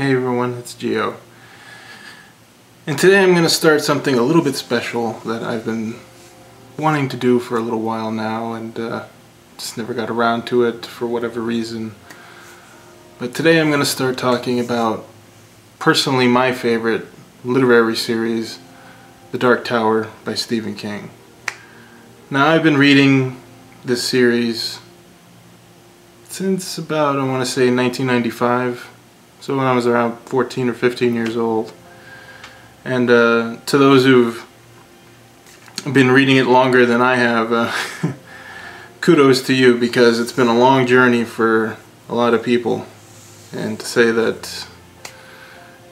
Hey everyone, it's Gio. And today I'm going to start something a little bit special that I've been wanting to do for a little while now, and just never got around to it for whatever reason. But today I'm going to start talking about personally my favorite literary series, The Dark Tower by Stephen King. Now I've been reading this series since about, I want to say, 1995. So when I was around 14 or 15 years old. And to those who've been reading it longer than I have, kudos to you, because it's been a long journey for a lot of people. And to say that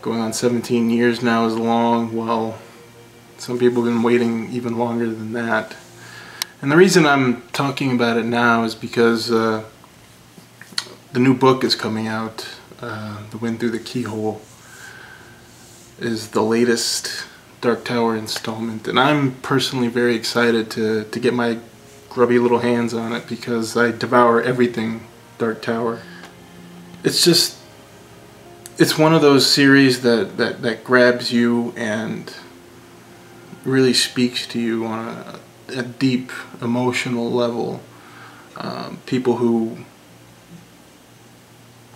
going on 17 years now is long, well, some people have been waiting even longer than that. And the reason I'm talking about it now is because the new book is coming out. The Wind Through the Keyhole is the latest Dark Tower installment, and I'm personally very excited to get my grubby little hands on it, because I devour everything Dark Tower. It's one of those series that grabs you and really speaks to you on a deep emotional level. People who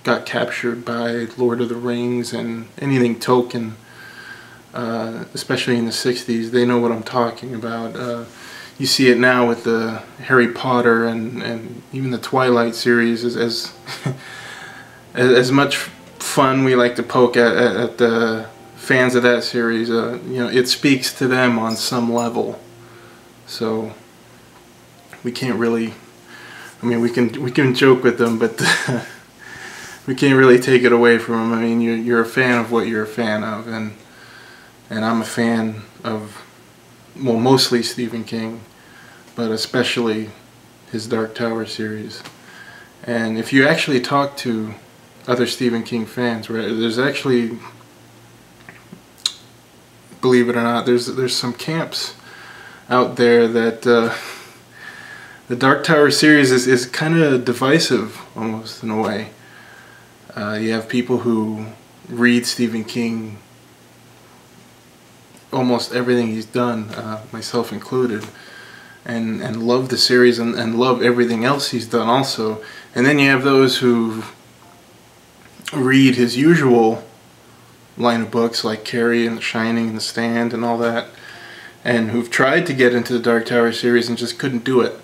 got captured by Lord of the Rings and anything Tolkien, especially in the 60s, they know what I'm talking about. You see it now with the Harry Potter and even the Twilight series. As much fun we like to poke at the fans of that series, you know, it speaks to them on some level. So we can't really, I mean, we can joke with them, but we can't really take it away from them. I mean, you're a fan of what you're a fan of, and I'm a fan of, well, mostly Stephen King, but especially his Dark Tower series. And if you actually talk to other Stephen King fans, right, there's actually, believe it or not, there's some camps out there that the Dark Tower series is kind of divisive, almost, in a way. You have people who read Stephen King, almost everything he's done, myself included, and love the series and love everything else he's done also. And then you have those who read his usual line of books like Carrie and The Shining and The Stand and all that, and who've tried to get into the Dark Tower series and just couldn't do it.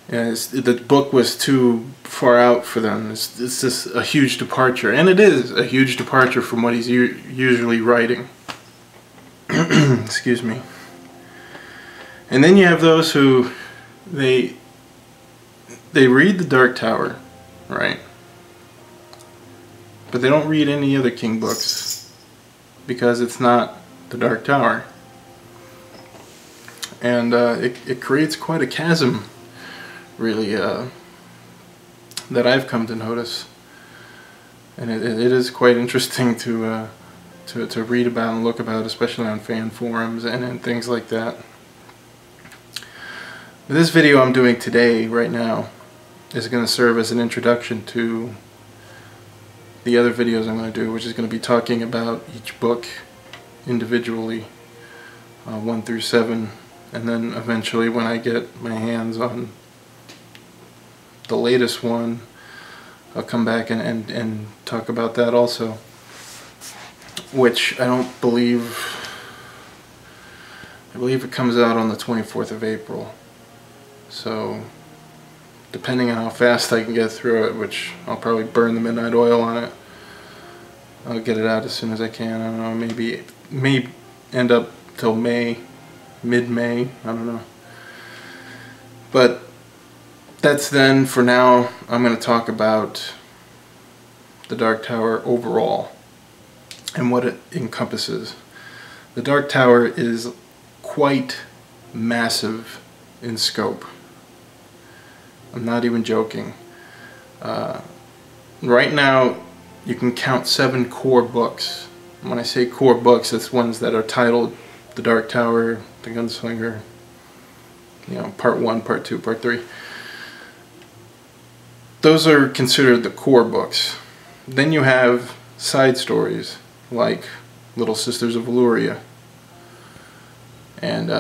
The book was too far out for them. It's just a huge departure, and it is a huge departure from what he's usually writing. Excuse me. And then you have those who they read the Dark Tower, right? But they don't read any other King books because it's not the Dark Tower, and it creates quite a chasm, really, that I've come to notice, and it is quite interesting to read about and look about, especially on fan forums and things like that. But this video I'm doing today, right now, is going to serve as an introduction to the other videos I'm going to do, which is going to be talking about each book individually, 1 through 7, and then eventually, when I get my hands on the latest one, I'll come back and talk about that also, which I believe it comes out on the 24th of April. So depending on how fast I can get through it, which I'll probably burn the midnight oil on it, I'll get it out as soon as I can. I don't know, maybe may end up till May, mid-May, I don't know. But that's then. For now, I'm going to talk about the Dark Tower overall and what it encompasses. The Dark Tower is quite massive in scope. I'm not even joking. Right now, you can count 7 core books. When I say core books, it's ones that are titled The Dark Tower, The Gunslinger, you know, Part 1, Part 2, Part 3. Those are considered the core books. Then you have side stories like Little Sisters of Valuria. And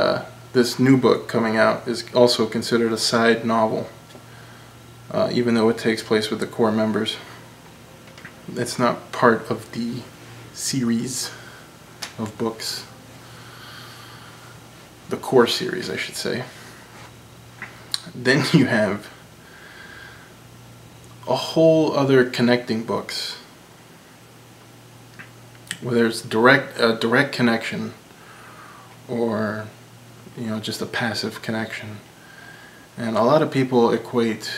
this new book coming out is also considered a side novel, even though it takes place with the core members. It's not part of the series of books. The core series, I should say. Then you have a whole other connecting books where there's a direct connection, or just a passive connection. And a lot of people equate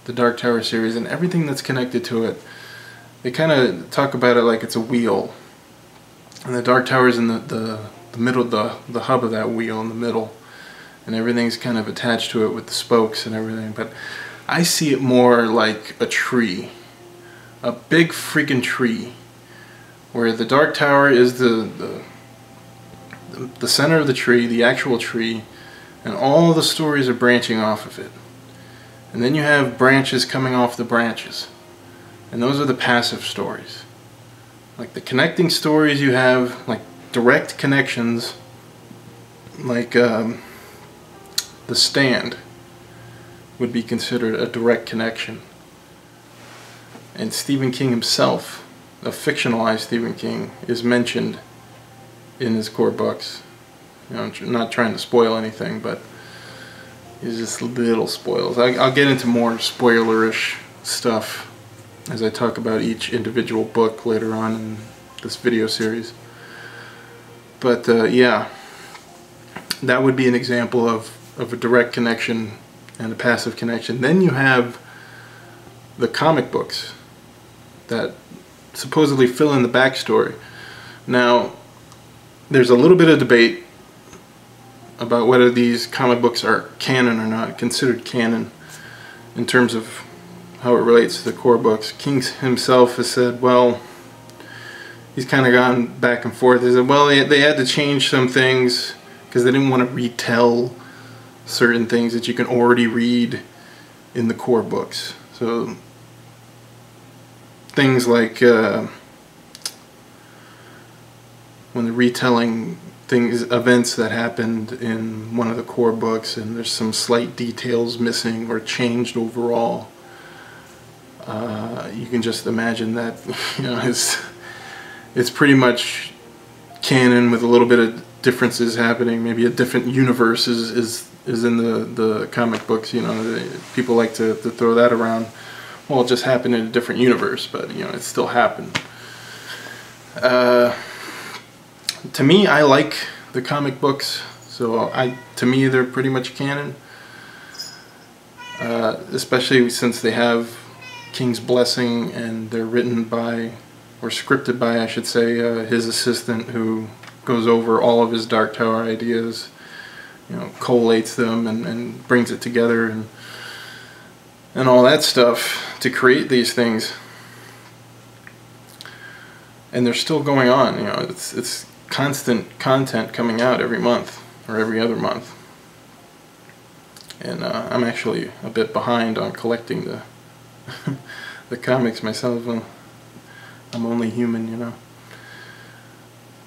the Dark Tower series and everything that's connected to it. They kind of talk about it like it's a wheel, and the Dark Tower is in the middle, the hub of that wheel in the middle, and everything's kind of attached to it with the spokes and everything. But I see it more like a tree, a big freaking tree, where the Dark Tower is the center of the tree, the actual tree, and all the stories are branching off of it. And then you have branches coming off the branches, and those are the passive stories. Like the connecting stories, you have like direct connections, like The Stand would be considered a direct connection. And Stephen King himself, a fictionalized Stephen King, is mentioned in his core books. I'm not trying to spoil anything, but it's just little spoils. I'll get into more spoilerish stuff as I talk about each individual book later on in this video series. But yeah, that would be an example of a direct connection and a passive connection. Then you have the comic books that supposedly fill in the backstory. Now, there's a little bit of debate about whether these comic books are canon or not, considered canon, in terms of how it relates to the core books. King himself has said, well, he's kind of gone back and forth. He said, well, they had to change some things because they didn't want to retell certain things that you can already read in the core books. So things like when they're retelling events that happened in one of the core books, and there's some slight details missing or changed overall, you can just imagine that it's pretty much canon with a little bit of differences happening. Maybe a different universe is in the comic books. People like to throw that around. Well, it just happened in a different universe, but it still happened. To me, I like the comic books, so to me they're pretty much canon. Especially since they have King's blessing, and they're written by, or scripted by, I should say, his assistant, who goes over all of his Dark Tower ideas, collates them and brings it together and all that stuff to create these things. And they're still going on. It's constant content coming out every month or every other month. And I'm actually a bit behind on collecting the comics myself. I'm only human,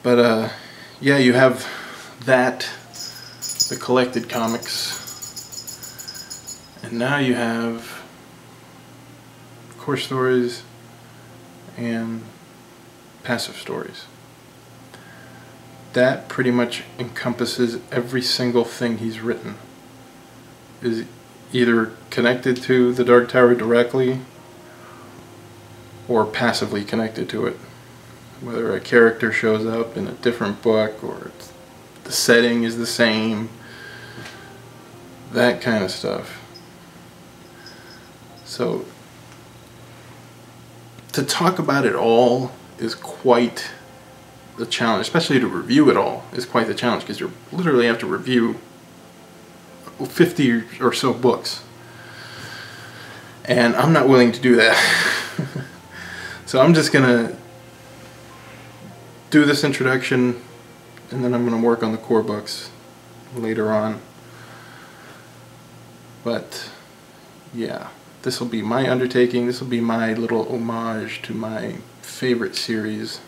But yeah, you have that, the collected comics, and now you have core stories and passive stories. That pretty much encompasses every single thing he's written. Is either connected to the Dark Tower directly or passively connected to it. Whether a character shows up in a different book or the setting is the same, that kind of stuff. So to talk about it all is quite the challenge, especially to review it all is quite the challenge, because you literally have to review 50 or so books, and I'm not willing to do that. So I'm just gonna do this introduction, and then I'm gonna work on the core books later on. But yeah, this will be my undertaking. This will be my little homage to my favorite series.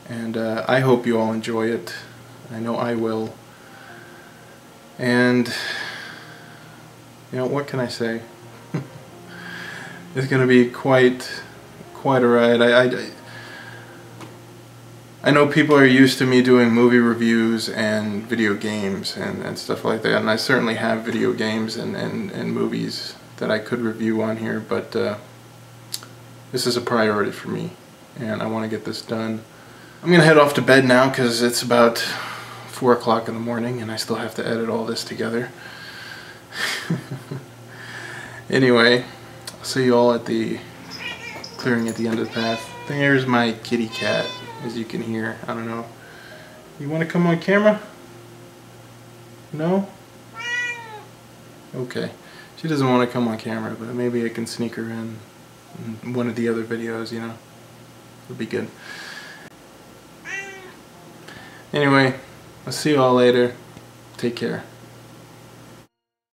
And I hope you all enjoy it. I know I will. And, you know, what can I say? It's going to be quite a ride. I know people are used to me doing movie reviews and video games and stuff like that, and I certainly have video games and movies that I could review on here, but this is a priority for me, and I want to get this done. I'm going to head off to bed now because it's about 4 o'clock in the morning and I still have to edit all this together. Anyway, I'll see you all at the clearing at the end of the path. There's my kitty cat, as you can hear. I don't know. You want to come on camera? No? Okay. She doesn't want to come on camera, but maybe I can sneak her in one of the other videos, you know. It'll be good. Anyway, I'll see you all later. Take care.